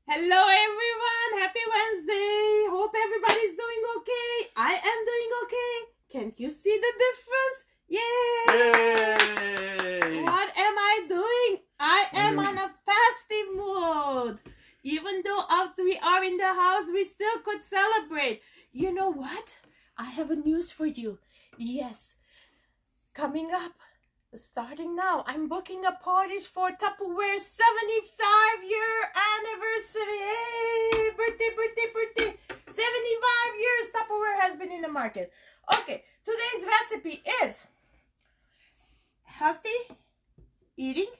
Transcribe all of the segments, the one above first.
Hello everyone, happy Wednesday. Hope everybody's doing okay. I am doing okay. Can't you see the difference? Yay! Yay! What am I doing? I am on a fasting mode. Even though after we are in the house, we still could celebrate. You know what? I have a news for you. Yes, coming up. Starting now, I'm booking a parties for Tupperware's 75-year anniversary. Hey, birthday. 75 years Tupperware has been in the market. Okay, today's recipe is healthy eating,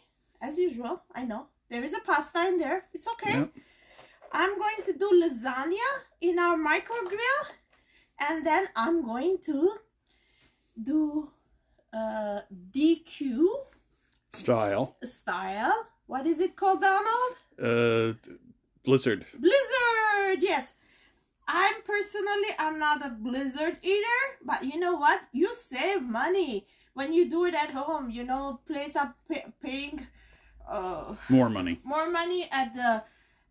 as usual. I know, there is a pasta in there. It's okay. Yep. I'm going to do lasagna in our micro grill. And then I'm going to do DQ style. What is it called, Donald? Blizzard. Yes. I'm not a blizzard eater, but you know what? You save money when you do it at home. You know, place up paying more money at the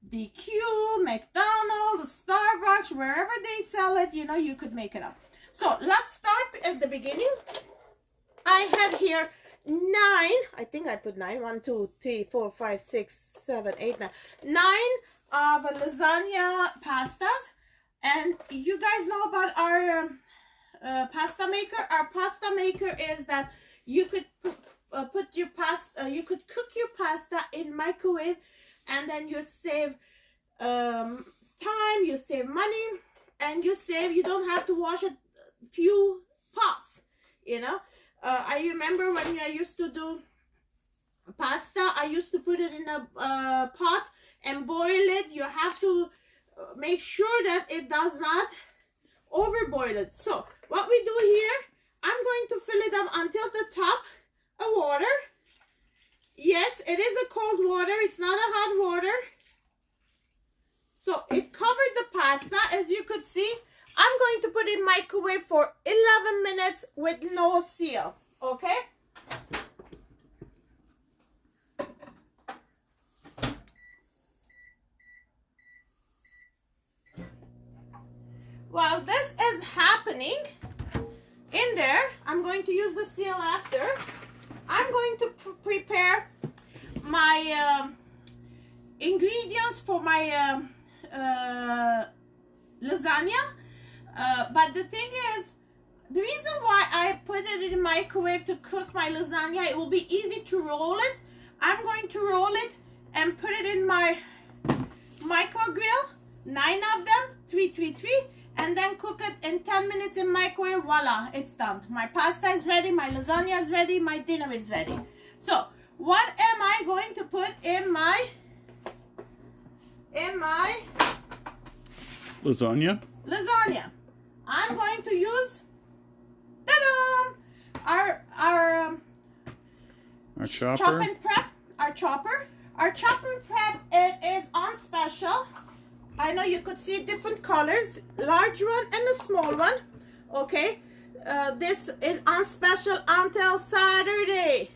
DQ, McDonald's, Starbucks, wherever they sell it. You know, you could make it up. So let's start at the beginning. I have here 9, I think I put 9, 1, 2, 3, 4, 5, 6, 7, 8, 9. 9 of lasagna pastas. And you guys know about our pasta maker. Our pasta maker is that you could put your pasta, you could cook your pasta in microwave, and then you save time, you save money, and you don't have to wash a few pots, you know. I remember when I used to do pasta, I used to put it in a pot and boil it. You have to make sure that it does not overboil it. So what we do here, I'm going to fill it up until the top of water. Yes, it is a cold water. It's not a hot water. So it covered the pasta, as you could see. I'm going to put it in microwave for 11 minutes with no seal, okay? While this is happening in there, I'm going to use the seal after. I'm going to prepare my ingredients for my lasagna. But the thing is, the reason why I put it in the microwave to cook my lasagna, it will be easy to roll it. I'm going to roll it and put it in my micro grill, 9 of them, 3, and then cook it in 10 minutes in microwave. Voila, it's done. My pasta is ready, my lasagna is ready, my dinner is ready. So, what am I going to put in my lasagna? I'm going to use our chopper. Chop and prep. Our chopper prep. It is on special. I know you could see different colors, large one and a small one. Okay, this is on special until Saturday.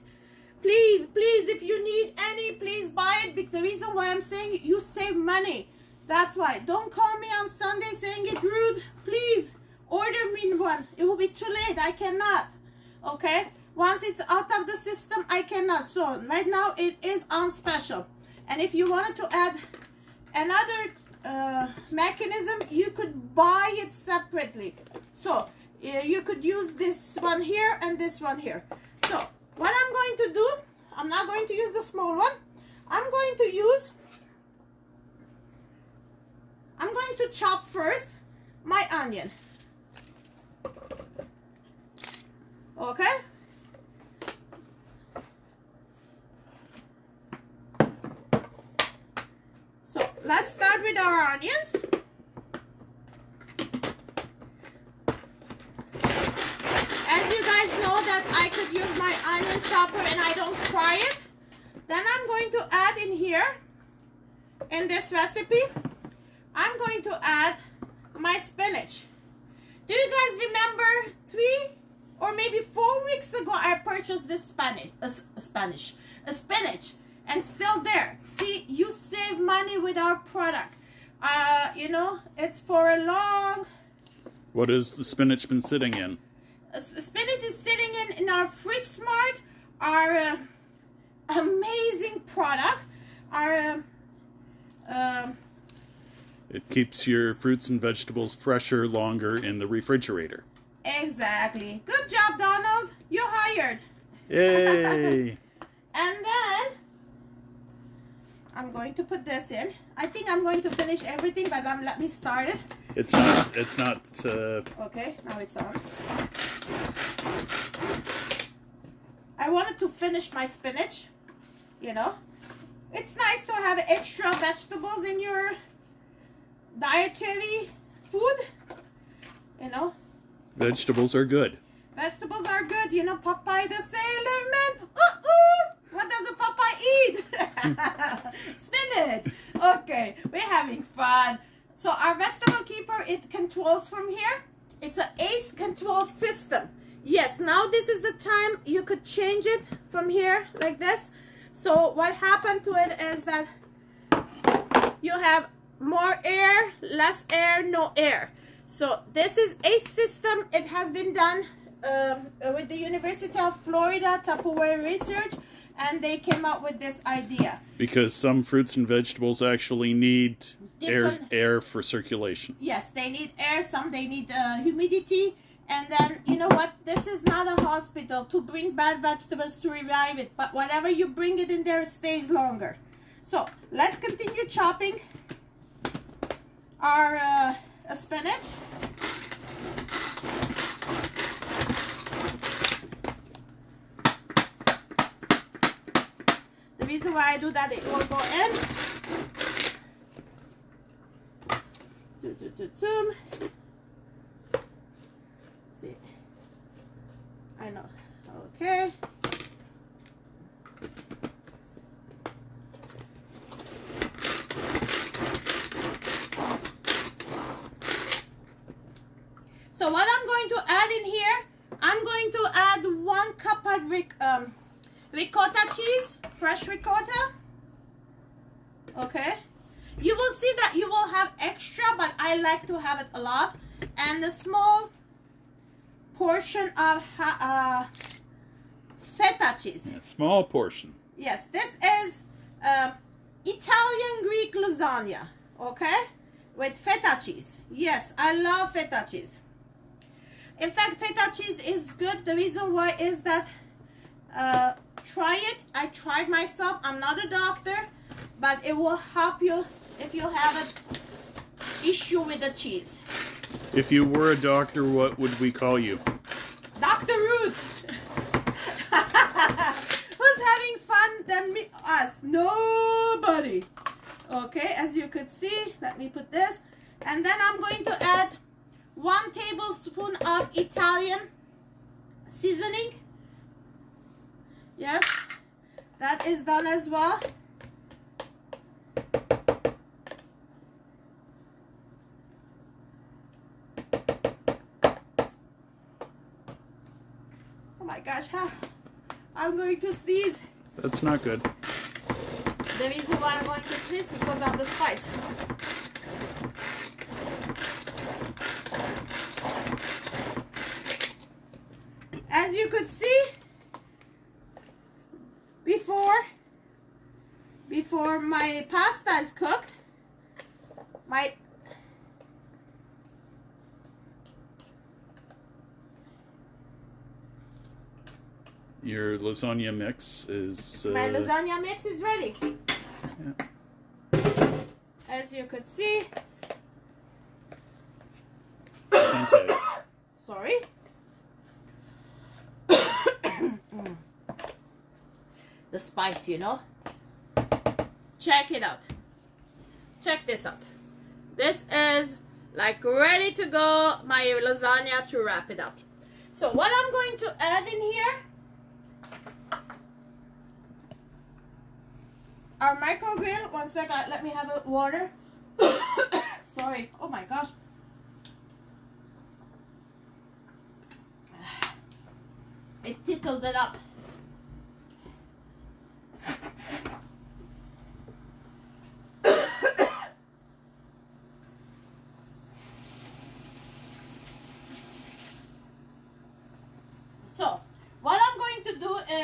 Please, if you need any, please buy it. Because the reason why I'm saying you save money. That's why. Don't call me on Sunday saying it rude. Please order me one. It will be too late. I cannot. Okay? Once it's out of the system, I cannot. So right now it is on special. And if you wanted to add another mechanism, you could buy it separately. So you could use this one here and this one here. So what I'm going to do, I'm not going to use the small one. I'm going to chop first my onion. Okay? So let's start with our onions. As you guys know that I could use my onion chopper and I don't fry it. Then I'm going to add in here, in this recipe, I'm going to add my spinach. Do you guys remember 3 or maybe 4 weeks ago I purchased this spinach, and still there. See, you save money with our product. You know, it's for a long... What has the spinach been sitting in? Spinach is sitting in our Fridge Smart, our amazing product. Our It keeps your fruits and vegetables fresher longer in the refrigerator. Exactly. Good job, Donald. You hired. Yay! And then I'm going to put this in. I think I'm going to finish everything, but let me start it. It's not. Okay, now it's on. I wanted to finish my spinach. You know, it's nice to have extra vegetables in your dietary food. You know, Vegetables are good. vegetables are good. You know, Popeye the Sailor Man. What does a Popeye eat? Spinach. Okay, we're having fun. So our vegetable keeper, it controls from here. It's an ACE control system. Yes, now this is the time you could change it from here like this. So what happened to it is that you have more air, less air, no air. So this is ACE system. It has been done with the University of Florida Tupperware Research, and they came up with this idea. Because some fruits and vegetables actually need Different- air for circulation. Yes, they need air, some they need humidity. And then, you know what? This is not a hospital to bring bad vegetables to revive it. But whatever you bring it in there, it stays longer. So, let's continue chopping our spinach. The reason why I do that, it will go in. See, I know. Okay. So what I'm going to add in here, I'm going to add 1 cup of ricotta cheese, fresh ricotta. Okay. You will see that you will have extra, but I like to have it a lot. And a small portion of feta cheese. A small portion. Yes, this is Italian Greek lasagna, okay? With feta cheese. Yes, I love feta cheese. In fact, feta cheese is good. The reason why is that, try it. I tried myself. I'm not a doctor, but it will help you if you have an issue with the cheese. If you were a doctor, what would we call you? Dr. Ruth. Who's having fun than me? Us. Nobody. Okay, as you could see, let me put this. And then I'm going to add 1 tablespoon of Italian seasoning. Yes, that is done as well. Oh my gosh, I'm going to sneeze. That's not good. The reason why I'm going to sneeze because of the spice. As you could see, before my pasta is cooked, Your lasagna mix is... my lasagna mix is ready. Yeah. As you could see, Sante. sorry. The spice, you know. Check it out. Check this out. This is like ready to go, my lasagna, to wrap it up. So what I'm going to add in here, our microgrill. One second, let me have a water. Sorry. Oh my gosh. It tickled it up.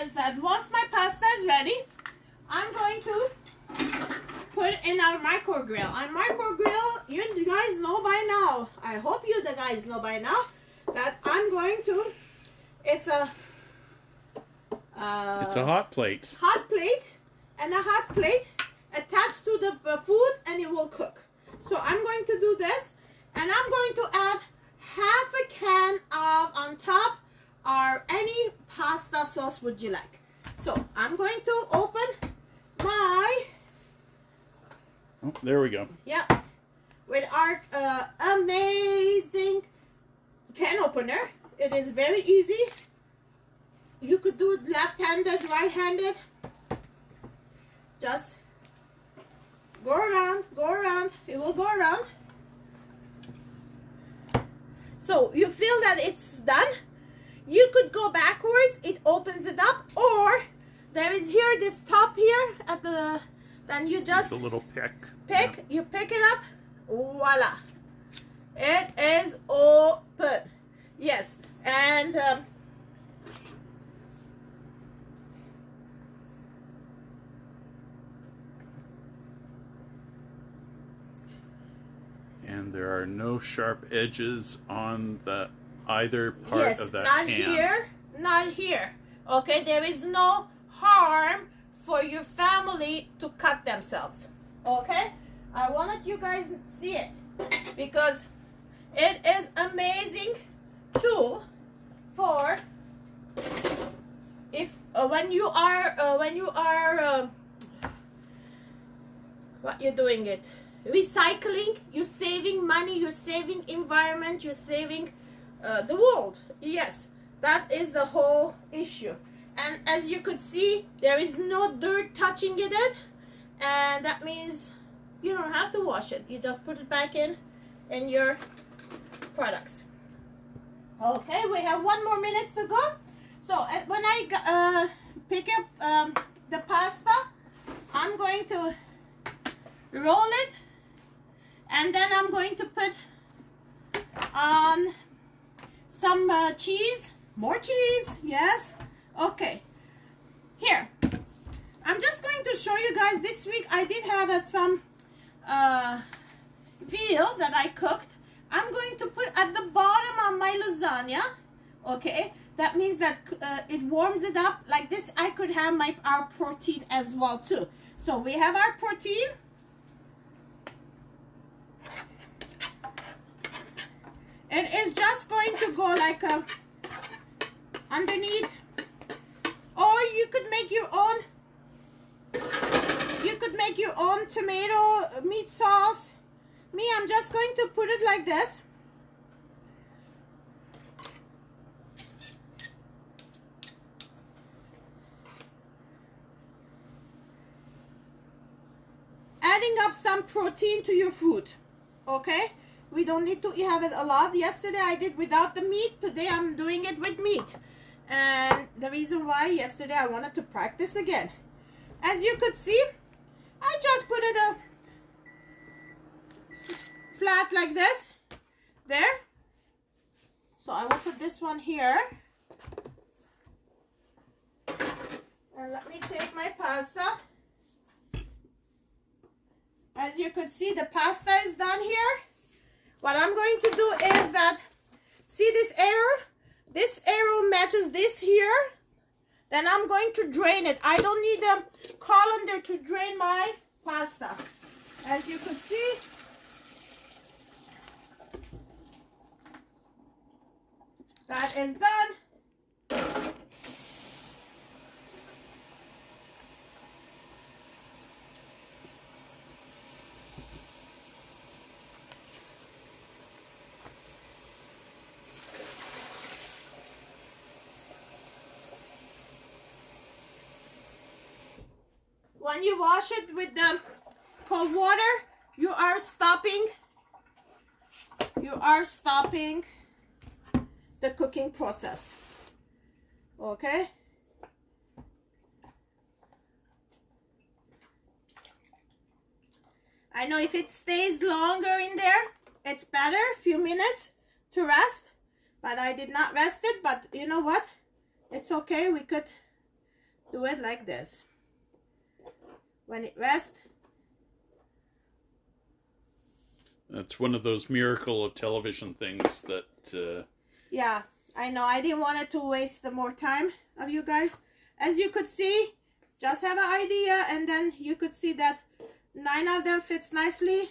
is that once my pasta is ready, I'm going to put it in our micro grill. Our micro grill, you guys know by now, I hope you the guys know by now, that I'm going to, it's a hot plate. Hot plate, and a hot plate attached to the food, and it will cook. So I'm going to do this, and I'm going to add half a can of on top or any pasta sauce would you like. So I'm going to open my, Oh, there we go. yeah, with our amazing can opener. It is very easy. You could do it left-handed, right-handed. Just go around, it will go around. So you feel that it's done. You could go backwards, it opens it up, or there is here this top here at the, then you just a little pick. Yeah. You pick it up, voila. It is open. Yes, and and there are no sharp edges on the either part yes, of that not can. here, not here. Okay, there is no harm for your family to cut themselves. Okay, I wanted you guys to see it because it is amazing tool for if when you are what you're doing it recycling, you're saving money, you're saving environment, you're saving the world. Yes, that is the whole issue. And as you could see, there is no dirt touching it, and that means you don't have to wash it. You just put it back in your products. Okay, we have 1 more minute to go. So when I pick up the pasta, I'm going to roll it, and then I'm going to put on some cheese, more cheese, yes. Okay, here, I'm just going to show you guys, this week I did have some veal that I cooked. I'm going to put at the bottom of my lasagna, okay? That means that it warms it up like this. I could have our protein as well too. So we have our protein. It is just going to go like underneath, or you could make your own. You could make your own tomato meat sauce. Me, I'm just going to put it like this. Adding up some protein to your food, okay? We don't need to have it a lot. Yesterday I did without the meat. Today I'm doing it with meat. And the reason why yesterday I wanted to practice again. As you could see, I just put it flat like this. There. So I will put this one here. And let me take my pasta. As you could see, the pasta is done here. What I'm going to do is that, see this arrow? This arrow matches this here. Then I'm going to drain it. I don't need a colander to drain my pasta. As you could see, that is done. When you wash it with the cold water, you are stopping the cooking process. Okay? I know if it stays longer in there, it's better, a few minutes to rest, but I did not rest it. But you know what? It's okay, we could do it like this. When it rests. That's one of those miracle of television things that... Yeah, I know. I didn't want it to waste the more time of you guys. As you could see, just have an idea, and then you could see that 9 of them fits nicely.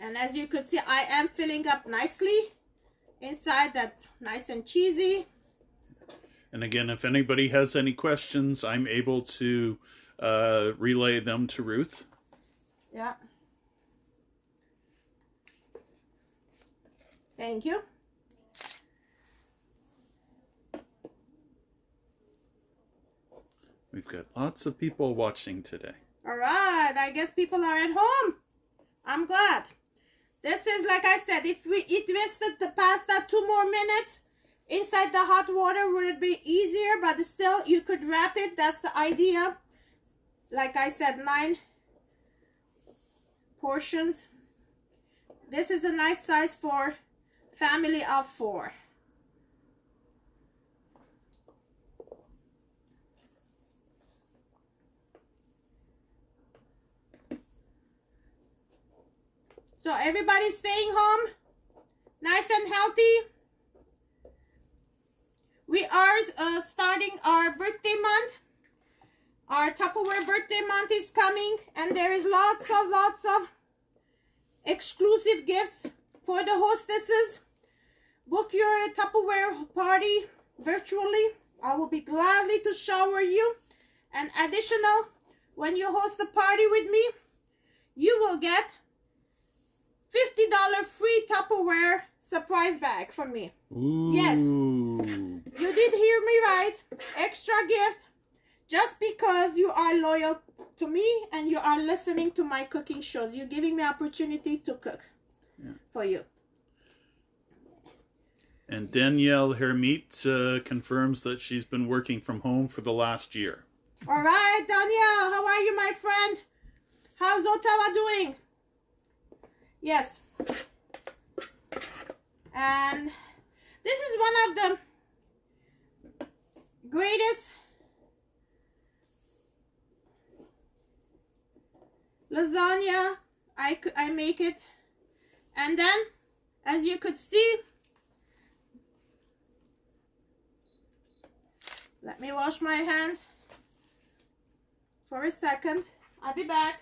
And as you could see, I am filling up nicely inside, that nice and cheesy. And again, if anybody has any questions, I'm able to relay them to Ruth. Yeah. Thank you. We've got lots of people watching today. All right. I guess people are at home. I'm glad. This is, like I said, if it rested the pasta 2 more minutes inside the hot water, would it be easier? But still, you could wrap it. That's the idea. Like I said, 9 portions. This is a nice size for family of 4. So everybody's staying home, nice and healthy. We are starting our birthday month. Our Tupperware birthday month is coming, and there is lots of exclusive gifts for the hostesses. Book your Tupperware party virtually. I will be gladly to shower you. And additional, when you host a party with me, you will get $50 free Tupperware surprise bag from me. Ooh. Yes, you did hear me right. Extra gift, just because you are loyal to me and you are listening to my cooking shows. You're giving me opportunity to cook for you. And Danielle Hermite confirms that she's been working from home for the last year. All right, Danielle, how are you, my friend? How's Ottawa doing? Yes. And this is one of the greatest lasagna. I make it. And then, as you could see, let me wash my hands for a second. I'll be back.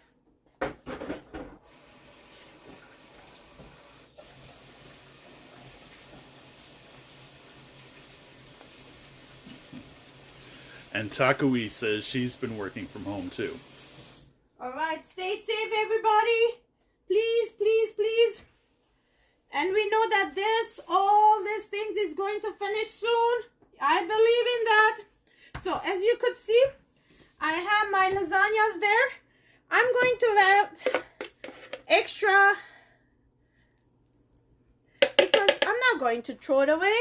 And Takui says she's been working from home too. All right, stay safe, everybody. Please, please, please. And we know that all these things is going to finish soon. I believe in that. So as you could see, I have my lasagnas there. I'm going to have extra because I'm not going to throw it away.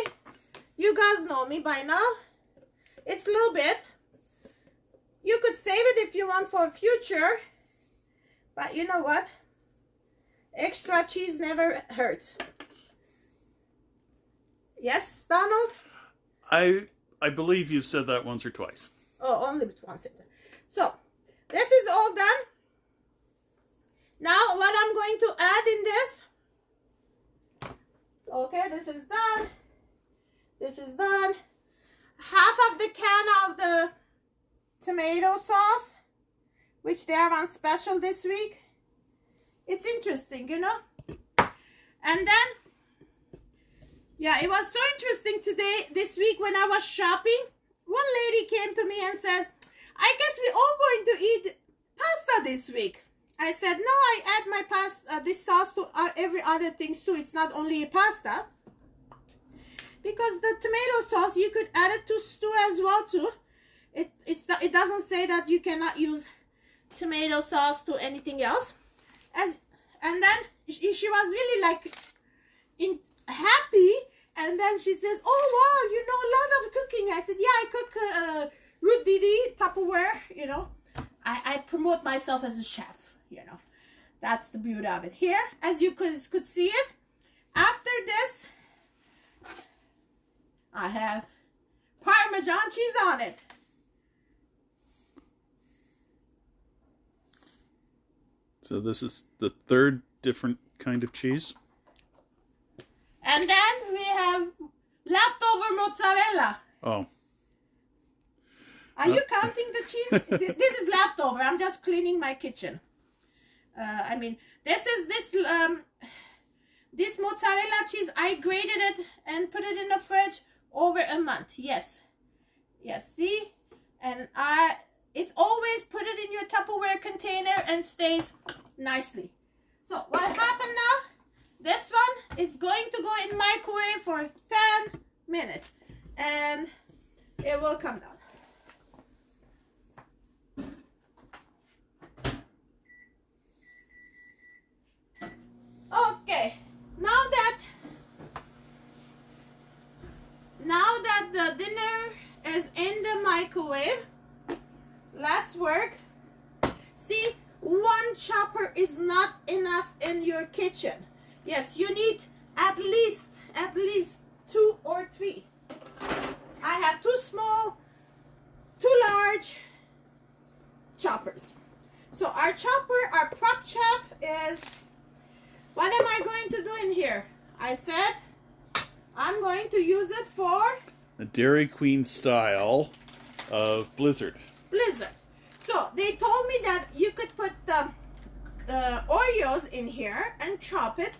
You guys know me by now. It's a little bit. You could save it if you want for future. But you know what? Extra cheese never hurts. Yes, Donald? I believe you've said that once or twice. Oh, only once. So, this is all done. Now, what I'm going to add in this. Okay, this is done. This is done. Half of the can of the tomato sauce, which they are on special this week. It's interesting, you know. And then, yeah, it was so interesting this week when I was shopping. One lady came to me and says, I guess we're all going to eat pasta this week. I said, no, I add my pasta, this sauce to every other thing too. It's not only pasta. Because the tomato sauce, you could add it to stew as well too. It doesn't say that you cannot use tomato sauce to anything else. And then she was really like happy. And then she says, oh wow, you know a lot of cooking. I said, yeah, I cook Ruth DD Tupperware, you know. I promote myself as a chef, you know. That's the beauty of it. Here, as you could see it, after this, I have Parmesan cheese on it. So this is the third different kind of cheese. And then we have leftover mozzarella. Oh. Are you counting the cheese? This is leftover. I'm just cleaning my kitchen. I mean, this mozzarella cheese, I grated it and put it in the fridge over a month. Yes. Yes, see? And it's always put it in your Tupperware container and stays nicely. So what happened now? This one is going to go in microwave for 10 minutes. And it will come down. Okay, now that the dinner is in the microwave, let's work. See, one chopper is not enough in your kitchen. Yes, you need at least 2 or 3. I have 2 small, 2 large choppers. So our prop chop is, what am I going to do in here? I said I'm going to use it for the Dairy Queen style of Blizzard. So they told me that you could put the Oreos in here and chop it.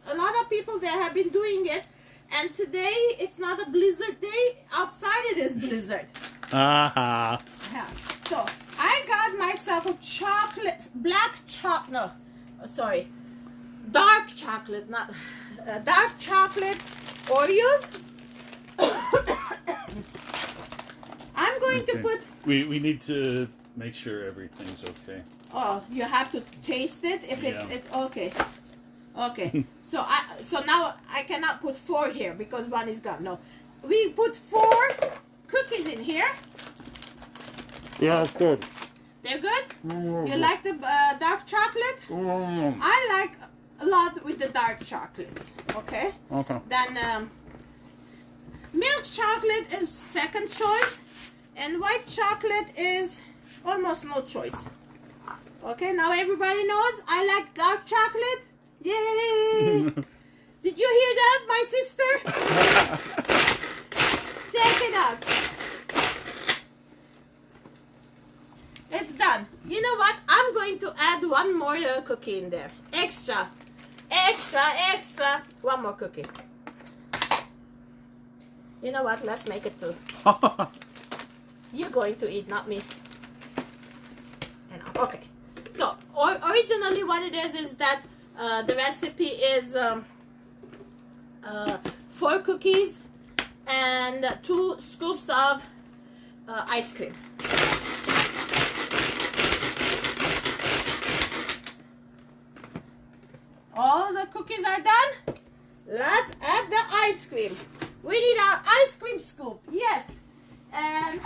A lot of people that have been doing it, and today it's not a blizzard day. Outside it is blizzard. Aha. Yeah. So I got myself a dark chocolate, not dark chocolate Oreos. I'm going to put. We need to make sure everything's okay. Oh, you have to taste it if it's okay. Okay. So now I cannot put 4 here because one is gone. No, we put 4 cookies in here. Yeah, it's good. They're good. You like the dark chocolate? I like a lot with the dark chocolates. Okay. Okay. Then milk chocolate is second choice, and white chocolate is almost no choice. Okay, now everybody knows I like dark chocolate. Yay! Did you hear that, my sister? Check it out. It's done. You know what? I'm going to add 1 more cookie in there. Extra. One more cookie. You know what? Let's make it 2. You're going to eat, not me. Okay. So, originally what it is that the recipe is 4 cookies and 2 scoops of ice cream. All the cookies are done. Let's add the ice cream. We need our ice cream scoop. Yes. And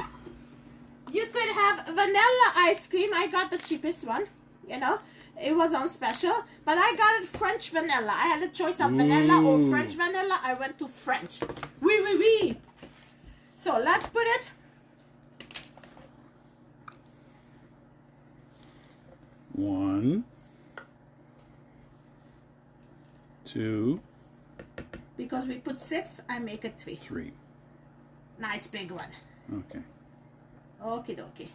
you could have vanilla ice cream. I got the cheapest one. You know, it was on special. But I got it French vanilla. I had a choice of vanilla or French vanilla. I went to French. Oui. So let's put it. One, 2. Because we put 6, I make it 3. 3. Nice big one. Okay. Okie dokie.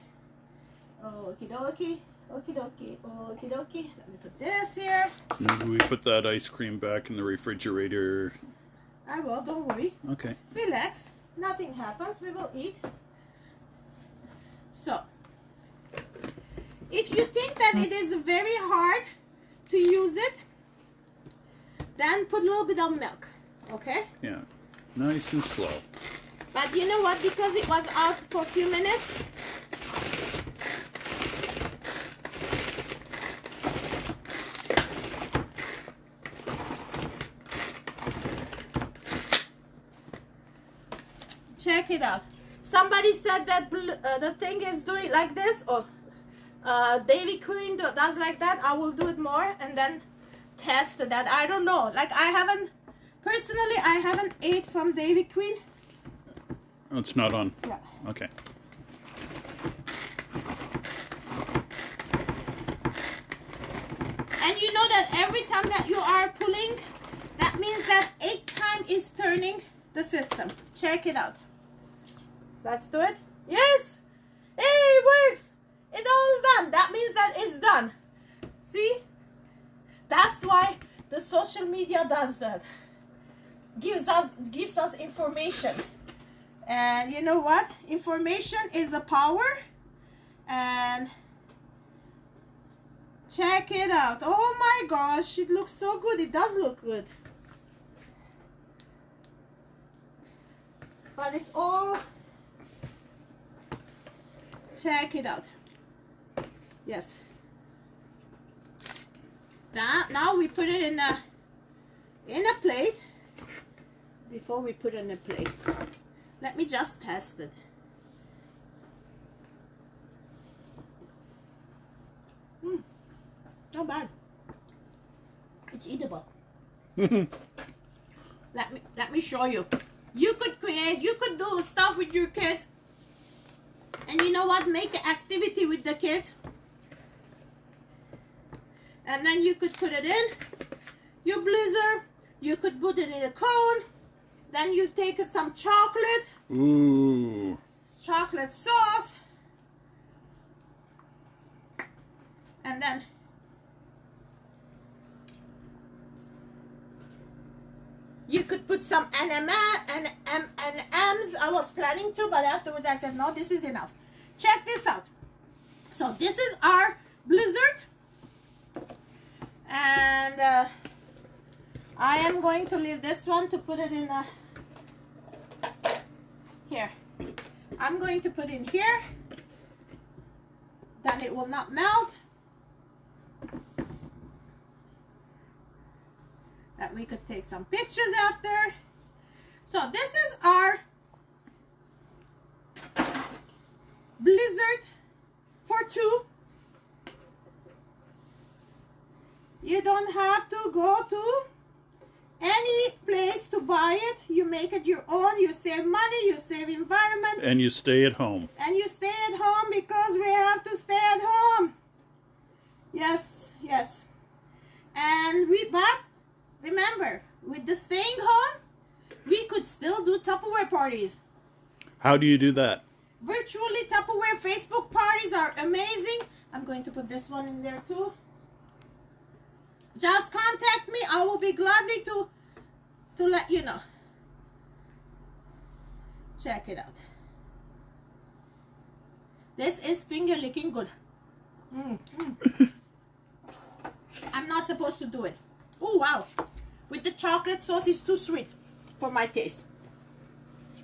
Okie dokie. Okie dokie. Okie dokie. Let me put this here. Maybe we put that ice cream back in the refrigerator. I will, don't worry. Okay. Relax. Nothing happens. We will eat. So, if you think that it is very hard to use it, then put a little bit of milk. Okay? Yeah. Nice and slow. But you know what? Because it was out for a few minutes, check it out. Somebody said that the thing is doing like this, or Dairy Queen does like that. I will do it more and then test that. I don't know. Like I haven't ate from Dairy Queen. Oh, it's not on. Yeah. Okay. And you know that every time that you are pulling, that means that 8 times is turning the system. Check it out. Let's do it. Yes! Hey, it works! It's all done. That means that it's done. See? That's why the social media does that. Gives us information. And you know what? Information is a power. And check it out. Oh my gosh, it looks so good. It does look good. But it's all... Check it out. Yes. Now we put it in a plate. Before we put it in a plate, let me just test it. Not bad. It's eatable. Let me show you. You could do stuff with your kids. And you know what? Make an activity with the kids. And then you could put it in your blizzard. You could put it in a cone. Then you take some chocolate. Ooh. Chocolate sauce. And then you could put some M&Ms. I was planning to, but afterwards I said, no, this is enough. Check this out. So this is our blizzard. And I am going to leave this one to put it in here. I'm going to put in here. Then it will not melt. That we could take some pictures after. So this is our blizzard for 2. You don't have to go to any place to buy it. You make it your own. You save money. You save environment. And you stay at home. And you stay at home because we have to stay at home. Yes, yes. And but remember, with the staying home, we could still do Tupperware parties. How do you do that? Virtually Tupperware Facebook parties are amazing. I'm going to put this one in there too. Just contact me. I will be gladly to let you know. Check it out. This is finger licking good. I'm not supposed to do it. Oh wow. With the chocolate sauce, it's too sweet for my taste.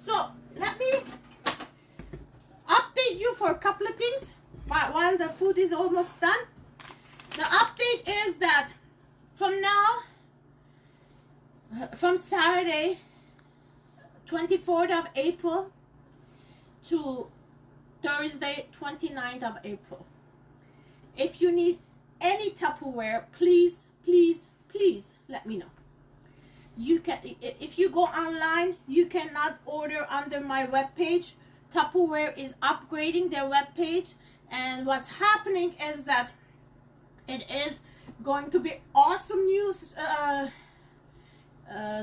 So let me update you for a couple of things while the food is almost done. The update is that from Saturday 24th of April to Thursday 29th of April, if you need any Tupperware, please let me know. You can, if you go online, you cannot order under my webpage. Tupperware is upgrading their webpage, and what's happening is that it is going to be awesome new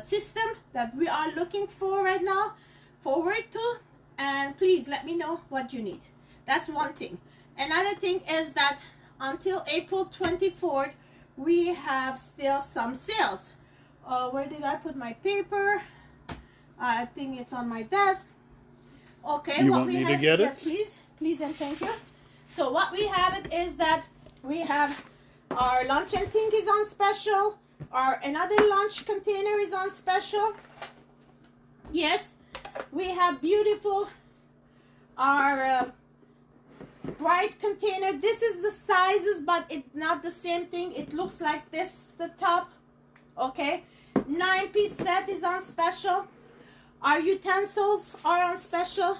system that we are looking for right now, forward to, and please let me know what you need. That's one thing. Another thing is that until April 24th, we have still some sales. Where did I put my paper? I think it's on my desk. Okay, you what want we me have, to get yes, it? Please and thank you. So what we have it is that we have our lunch and think is on special. Our another lunch container is on special. Yes, we have beautiful our bright container. This is the sizes, but it's not the same thing. It looks like this, the top. Okay, 9-piece set is on special. Our utensils are on special.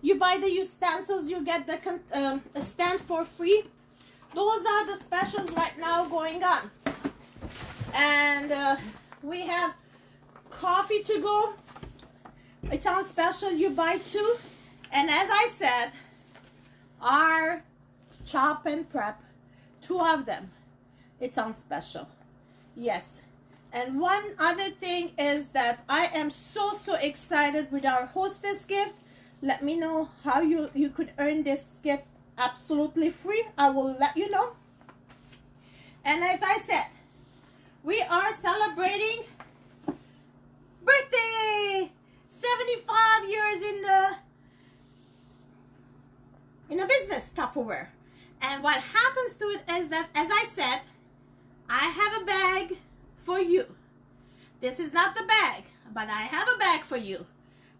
You buy the utensils, you get the a stand for free. Those are the specials right now going on. And we have coffee to go. It's on special, you buy two. And as I said, our chop and prep, two of them, it's on special. Yes. And one other thing is that I am so excited with our hostess gift. Let me know how you could earn this gift absolutely free. I will let you know. And as I said, we are celebrating birthday, 75 years in a business, Tupperware. And what happens to it is that, as I said, I have a bag for you. This is not the bag, but I have a bag for you.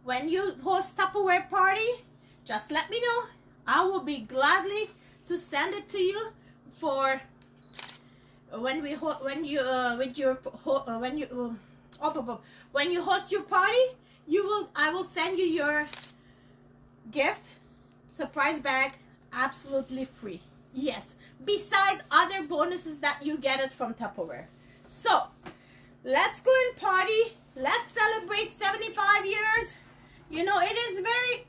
When you host Tupperware party, just let me know. I will be gladly to send it to you for when you host your party. I will send you your gift, surprise bag, absolutely free. Yes, besides other bonuses that you get it from Tupperware. So let's go and party. Let's celebrate 75 years. You know,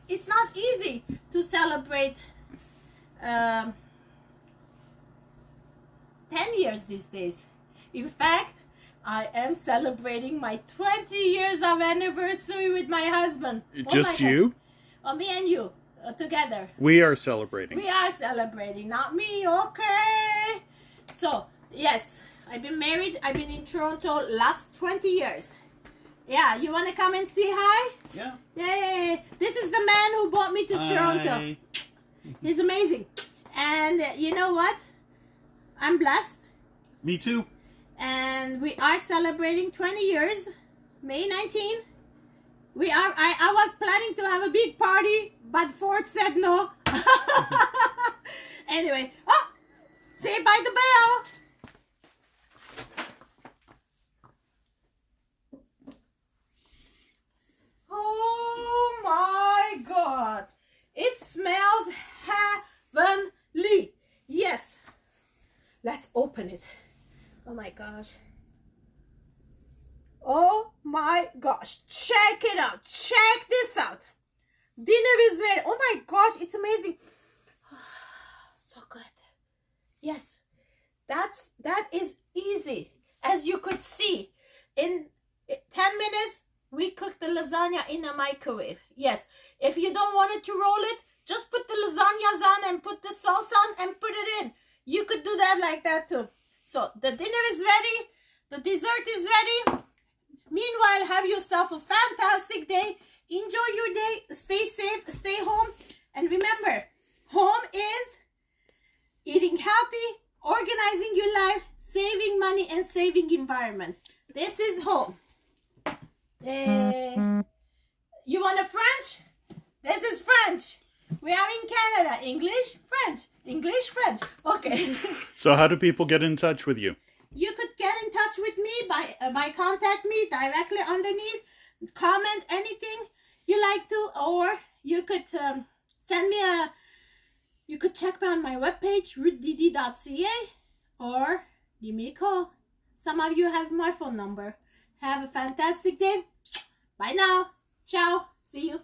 it's not easy to celebrate 10 years these days. In fact, I am celebrating my 20 years of anniversary with my husband. Just you? Oh, me and you together. We are celebrating. We are celebrating, not me, okay? So, yes, I've been married. I've been in Toronto last 20 years. Yeah, you want to come and say hi? Yeah. Yay! This is the man who brought me to Toronto. He's amazing. And you know what? I'm blessed. Me too. And we are celebrating 20 years, May 19. I was planning to have a big party, but Ford said no. Anyway, say bye to Belle. Oh my God. It smells heavenly. Yes. Let's open it. Oh my gosh. Oh my gosh. Check it out. Check this out. Dinner is ready. Oh my gosh. It's amazing. So good. Yes. That is easy. As you could see, in 10 minutes, we cooked the lasagna in a microwave. Yes. If you don't want it to roll it, just put the lasagnas on and put the sauce on and put it in. You could do that like that too. So the dinner is ready. The dessert is ready. Meanwhile, have yourself a fantastic day. Enjoy your day. Stay safe. Stay home. And remember, home is eating healthy, organizing your life, saving money, and saving environment. This is home. You want a French? This is French. We are in Canada. English, French. English, French. Okay. So how do people get in touch with you? You could get in touch with me by contact me directly underneath. Comment anything you like to, or you could send me you could check me on my webpage, RuthDD.ca, or give me a call. Some of you have my phone number. Have a fantastic day. Bye now. Ciao. See you.